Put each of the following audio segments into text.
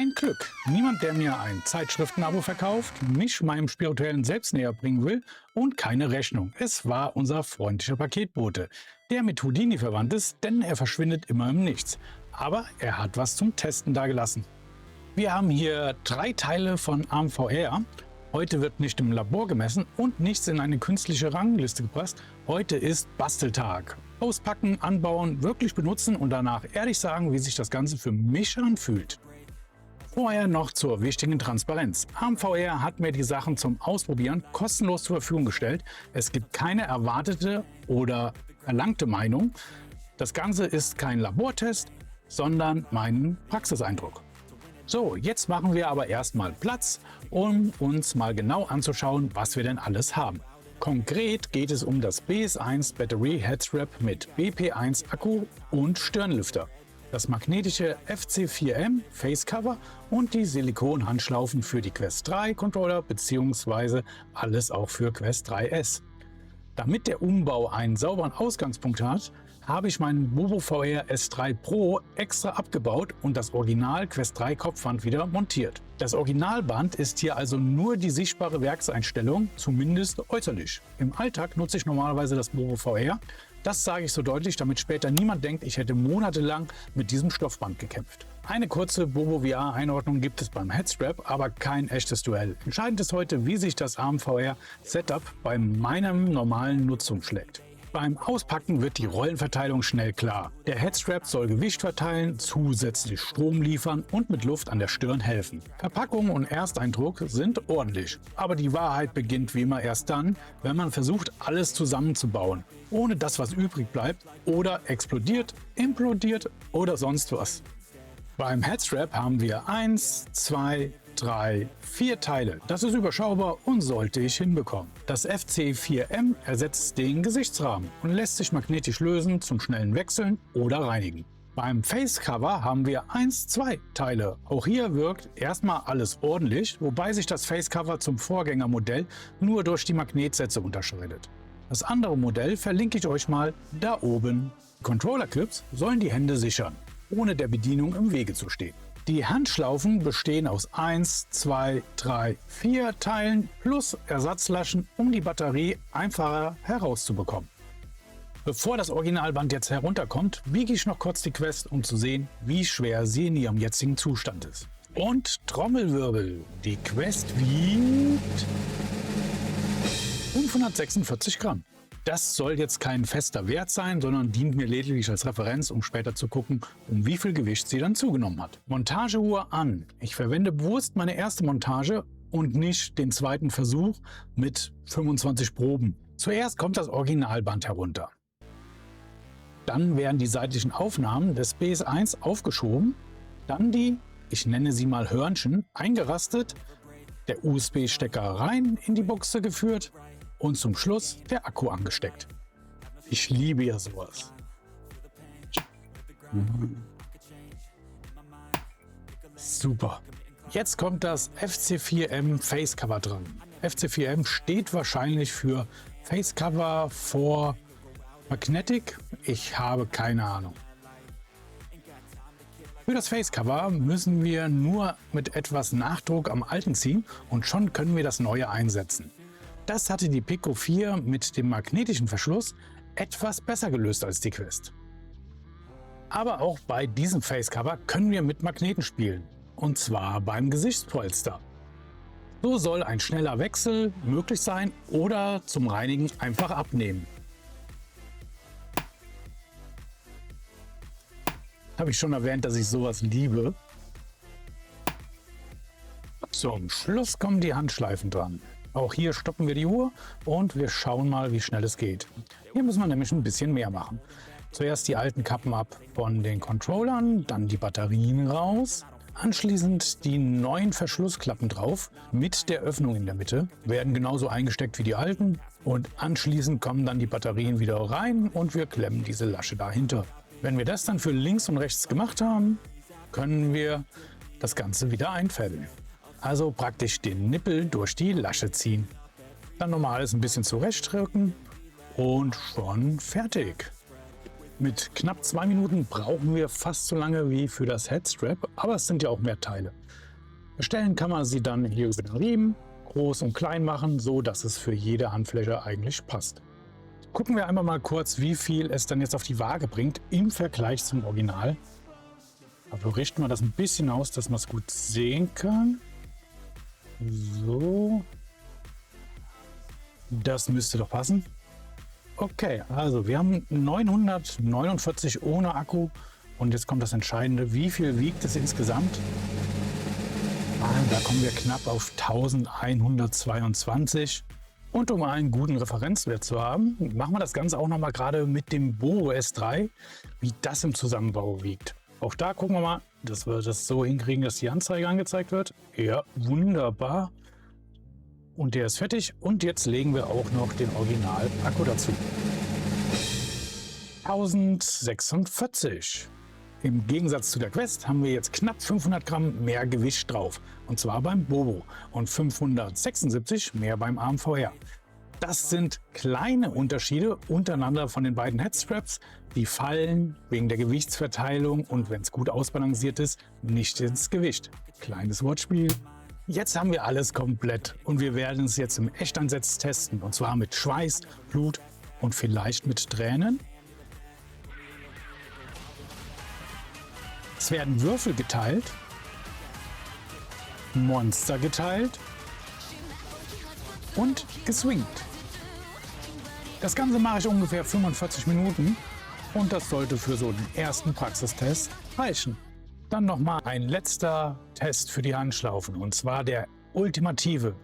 Mein Glück. Niemand, der mir ein Zeitschriftenabo verkauft, mich meinem spirituellen Selbst näher bringen will und keine Rechnung. Es war unser freundlicher Paketbote, der mit Houdini verwandt ist, denn er verschwindet immer im Nichts. Aber er hat was zum Testen dagelassen. Wir haben hier 3 Teile von ArmVR. Heute wird nicht im Labor gemessen und nichts in eine künstliche Rangliste gepresst. Heute ist Basteltag. Auspacken, anbauen, wirklich benutzen und danach ehrlich sagen, wie sich das Ganze für mich anfühlt. Vorher noch zur wichtigen Transparenz. ArmVR hat mir die Sachen zum Ausprobieren kostenlos zur Verfügung gestellt. Es gibt keine erwartete oder erlangte Meinung. Das Ganze ist kein Labortest, sondern mein Praxiseindruck. So, jetzt machen wir aber erstmal Platz, um uns mal genau anzuschauen, was wir denn alles haben. Konkret geht es um das BS1 Battery Headstrap mit BP1 Akku und Stirnlüfter, das magnetische FC4M Facecover und die Silikon-Handschlaufen für die Quest 3 Controller bzw. alles auch für Quest 3S. Damit der Umbau einen sauberen Ausgangspunkt hat, habe ich meinen BoboVR S3 Pro extra abgebaut und das Original Quest 3 Kopfband wieder montiert. Das Originalband ist hier also nur die sichtbare Werkseinstellung, zumindest äußerlich. Im Alltag nutze ich normalerweise das BoboVR. Das sage ich so deutlich, damit später niemand denkt, ich hätte monatelang mit diesem Stoffband gekämpft. Eine kurze BoboVR-Einordnung gibt es beim Headstrap, aber kein echtes Duell. Entscheidend ist heute, wie sich das ArmVR-Setup bei meinem normalen Nutzung schlägt. Beim Auspacken wird die Rollenverteilung schnell klar. Der Headstrap soll Gewicht verteilen, zusätzlich Strom liefern und mit Luft an der Stirn helfen. Verpackung und Ersteindruck sind ordentlich. Aber die Wahrheit beginnt wie immer erst dann, wenn man versucht, alles zusammenzubauen, ohne das, was übrig bleibt oder explodiert, implodiert oder sonst was. Beim Headstrap haben wir 1, 2, 3, 4 Teile. Das ist überschaubar und sollte ich hinbekommen. Das FC4M ersetzt den Gesichtsrahmen und lässt sich magnetisch lösen zum schnellen Wechseln oder Reinigen. Beim Facecover haben wir 1, 2 Teile. Auch hier wirkt erstmal alles ordentlich, wobei sich das Facecover zum Vorgängermodell nur durch die Magnetsätze unterscheidet. Das andere Modell verlinke ich euch mal da oben. Controller-Clips sollen die Hände sichern, ohne der Bedienung im Wege zu stehen. Die Handschlaufen bestehen aus 1, 2, 3, 4 Teilen plus Ersatzlaschen, um die Batterie einfacher herauszubekommen. Bevor das Originalband jetzt herunterkommt, wiege ich noch kurz die Quest, um zu sehen, wie schwer sie in ihrem jetzigen Zustand ist. Und Trommelwirbel, die Quest wiegt 546 Gramm. Das soll jetzt kein fester Wert sein, sondern dient mir lediglich als Referenz, um später zu gucken, um wie viel Gewicht sie dann zugenommen hat. Montageuhr an. Ich verwende bewusst meine erste Montage und nicht den zweiten Versuch mit 25 Proben. Zuerst kommt das Originalband herunter. Dann werden die seitlichen Aufnahmen des BS1 aufgeschoben, dann die, ich nenne sie mal Hörnchen, eingerastet, der USB-Stecker rein in die Buchse geführt und zum Schluss der Akku angesteckt. Ich liebe ja sowas. Super. Jetzt kommt das FC4M Facecover dran. FC4M steht wahrscheinlich für Facecover for Magnetic. Ich habe keine Ahnung. Für das Facecover müssen wir nur mit etwas Nachdruck am alten ziehen und schon können wir das neue einsetzen. Das hatte die Pico 4 mit dem magnetischen Verschluss etwas besser gelöst als die Quest. Aber auch bei diesem Facecover können wir mit Magneten spielen, und zwar beim Gesichtspolster. So soll ein schneller Wechsel möglich sein oder zum Reinigen einfach abnehmen. Habe ich schon erwähnt, dass ich sowas liebe. Zum Schluss kommen die Handschleifen dran. Auch hier stoppen wir die Uhr und wir schauen mal, wie schnell es geht. Hier müssen wir nämlich ein bisschen mehr machen. Zuerst die alten Kappen ab von den Controllern, dann die Batterien raus. Anschließend die neuen Verschlussklappen drauf mit der Öffnung in der Mitte, werden genauso eingesteckt wie die alten. Und anschließend kommen dann die Batterien wieder rein und wir klemmen diese Lasche dahinter. Wenn wir das dann für links und rechts gemacht haben, können wir das Ganze wieder einfädeln. Also praktisch den Nippel durch die Lasche ziehen. Dann nochmal alles ein bisschen zurechtdrücken und schon fertig. Mit knapp 2 Minuten brauchen wir fast so lange wie für das Headstrap, aber es sind ja auch mehr Teile. Erstellen kann man sie dann hier über den Riemen, groß und klein machen, so dass es für jede Handfläche eigentlich passt. Gucken wir einmal mal kurz, wie viel es dann jetzt auf die Waage bringt im Vergleich zum Original. Also richten wir das ein bisschen aus, dass man es gut sehen kann. So. Das müsste doch passen. Okay, also wir haben 949 ohne Akku und jetzt kommt das Entscheidende. Wie viel wiegt es insgesamt? Da kommen wir knapp auf 1122. Und um einen guten Referenzwert zu haben, machen wir das Ganze auch noch mal gerade mit dem Bobo S3, wie das im Zusammenbau wiegt. Auch da gucken wir mal, dass wir das so hinkriegen, dass die Anzeige angezeigt wird. Ja, wunderbar. Und der ist fertig und jetzt legen wir auch noch den Original-Akku dazu. 1046. Im Gegensatz zu der Quest haben wir jetzt knapp 500 Gramm mehr Gewicht drauf. Und zwar beim Bobo und 576 mehr beim AMVR. Das sind kleine Unterschiede untereinander von den beiden Headstraps. Die fallen wegen der Gewichtsverteilung und wenn es gut ausbalanciert ist, nicht ins Gewicht. Kleines Wortspiel. Jetzt haben wir alles komplett und wir werden es jetzt im Echteinsatz testen. Und zwar mit Schweiß, Blut und vielleicht mit Tränen. Es werden Würfel geteilt, Monster geteilt und geswingt. Das Ganze mache ich ungefähr 45 Minuten und das sollte für so einen ersten Praxistest reichen. Dann nochmal ein letzter Test für die Handschlaufen und zwar der ultimative.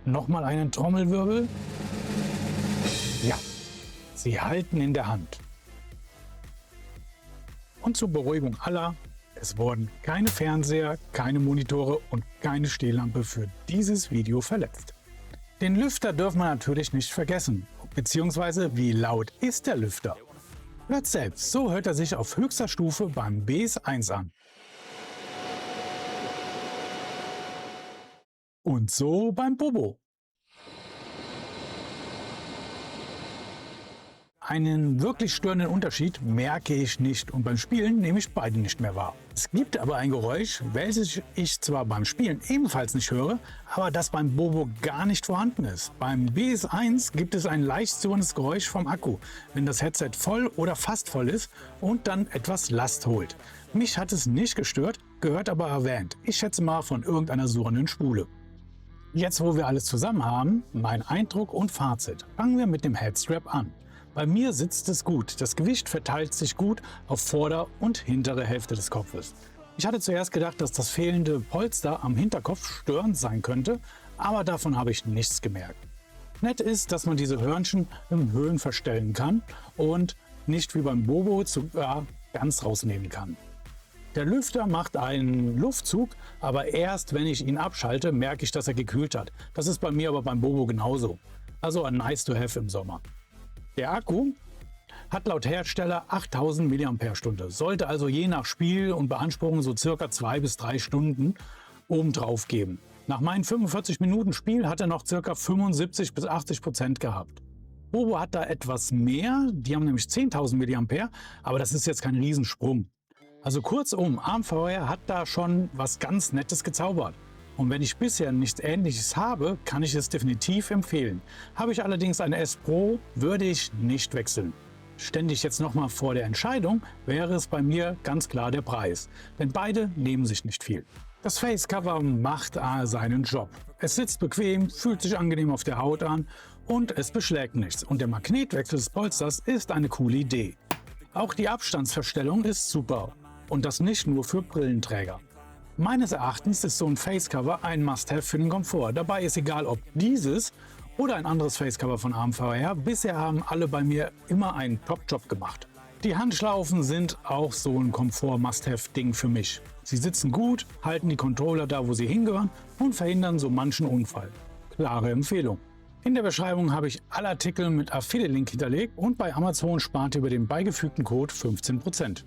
Nochmal einen Trommelwirbel. Ja, sie halten in der Hand. Und zur Beruhigung aller, es wurden keine Fernseher, keine Monitore und keine Stehlampe für dieses Video verletzt. Den Lüfter dürfen wir natürlich nicht vergessen, beziehungsweise wie laut ist der Lüfter? Hört selbst, so hört er sich auf höchster Stufe beim BS1 an. Und so beim Bobo. Einen wirklich störenden Unterschied merke ich nicht und beim Spielen nehme ich beide nicht mehr wahr. Es gibt aber ein Geräusch, welches ich zwar beim Spielen ebenfalls nicht höre, aber das beim Bobo gar nicht vorhanden ist. Beim BS1 gibt es ein leicht surrendes Geräusch vom Akku, wenn das Headset voll oder fast voll ist und dann etwas Last holt. Mich hat es nicht gestört, gehört aber erwähnt. Ich schätze mal von irgendeiner surrenden Spule. Jetzt, wo wir alles zusammen haben, mein Eindruck und Fazit. Fangen wir mit dem Headstrap an. Bei mir sitzt es gut. Das Gewicht verteilt sich gut auf Vorder- und hintere Hälfte des Kopfes. Ich hatte zuerst gedacht, dass das fehlende Polster am Hinterkopf störend sein könnte, aber davon habe ich nichts gemerkt. Nett ist, dass man diese Hörnchen in Höhen verstellen kann und nicht wie beim Bobo sogar ganz rausnehmen kann. Der Lüfter macht einen Luftzug, aber erst wenn ich ihn abschalte, merke ich, dass er gekühlt hat. Das ist bei mir aber beim Bobo genauso. Also ein nice to have im Sommer. Der Akku hat laut Hersteller 8000 mAh, sollte also je nach Spiel und Beanspruchung so circa 2 bis 3 Stunden obendrauf geben. Nach meinen 45 Minuten Spiel hat er noch circa 75 bis 80% gehabt. Bobo hat da etwas mehr, die haben nämlich 10.000 mAh, aber das ist jetzt kein Riesensprung. Also kurzum, AMVR hat da schon was ganz Nettes gezaubert. Und wenn ich bisher nichts Ähnliches habe, kann ich es definitiv empfehlen. Habe ich allerdings eine S Pro, würde ich nicht wechseln. Stände ich jetzt nochmal vor der Entscheidung, wäre es bei mir ganz klar der Preis. Denn beide nehmen sich nicht viel. Das Facecover macht seinen Job. Es sitzt bequem, fühlt sich angenehm auf der Haut an und es beschlägt nichts. Und der Magnetwechsel des Polsters ist eine coole Idee. Auch die Abstandsverstellung ist super. Und das nicht nur für Brillenträger. Meines Erachtens ist so ein Facecover ein Must-Have für den Komfort. Dabei ist egal, ob dieses oder ein anderes Facecover von AMVR. Bisher haben alle bei mir immer einen Top-Job gemacht. Die Handschlaufen sind auch so ein Komfort-Must-Have-Ding für mich. Sie sitzen gut, halten die Controller da, wo sie hingehören und verhindern so manchen Unfall. Klare Empfehlung. In der Beschreibung habe ich alle Artikel mit Affiliate-Link hinterlegt und bei Amazon spart ihr über den beigefügten Code 15%.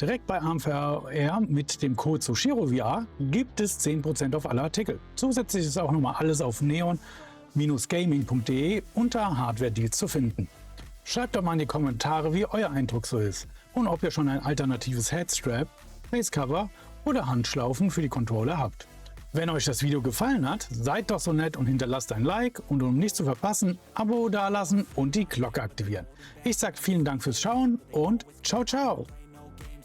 Direkt bei AMVR mit dem Code SOSHIROVR gibt es 10% auf alle Artikel. Zusätzlich ist auch nochmal alles auf neon-gaming.de unter Hardware Deals zu finden. Schreibt doch mal in die Kommentare, wie euer Eindruck so ist und ob ihr schon ein alternatives Headstrap, Facecover oder Handschlaufen für die Controller habt. Wenn euch das Video gefallen hat, seid doch so nett und hinterlasst ein Like und um nichts zu verpassen, Abo dalassen und die Glocke aktivieren. Ich sage vielen Dank fürs Schauen und ciao ciao!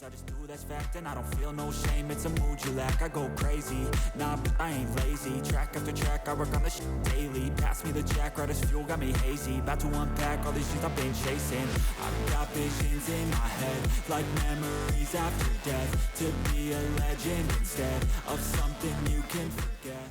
I just do that's fact and I don't feel no shame. It's a mood you lack, I go crazy. Nah, but I ain't lazy. Track after track, I work on this shit daily. Pass me the jack, right as fuel, got me hazy. About to unpack all these shit I've been chasing. I've got visions in my head, like memories after death. To be a legend instead of something you can forget.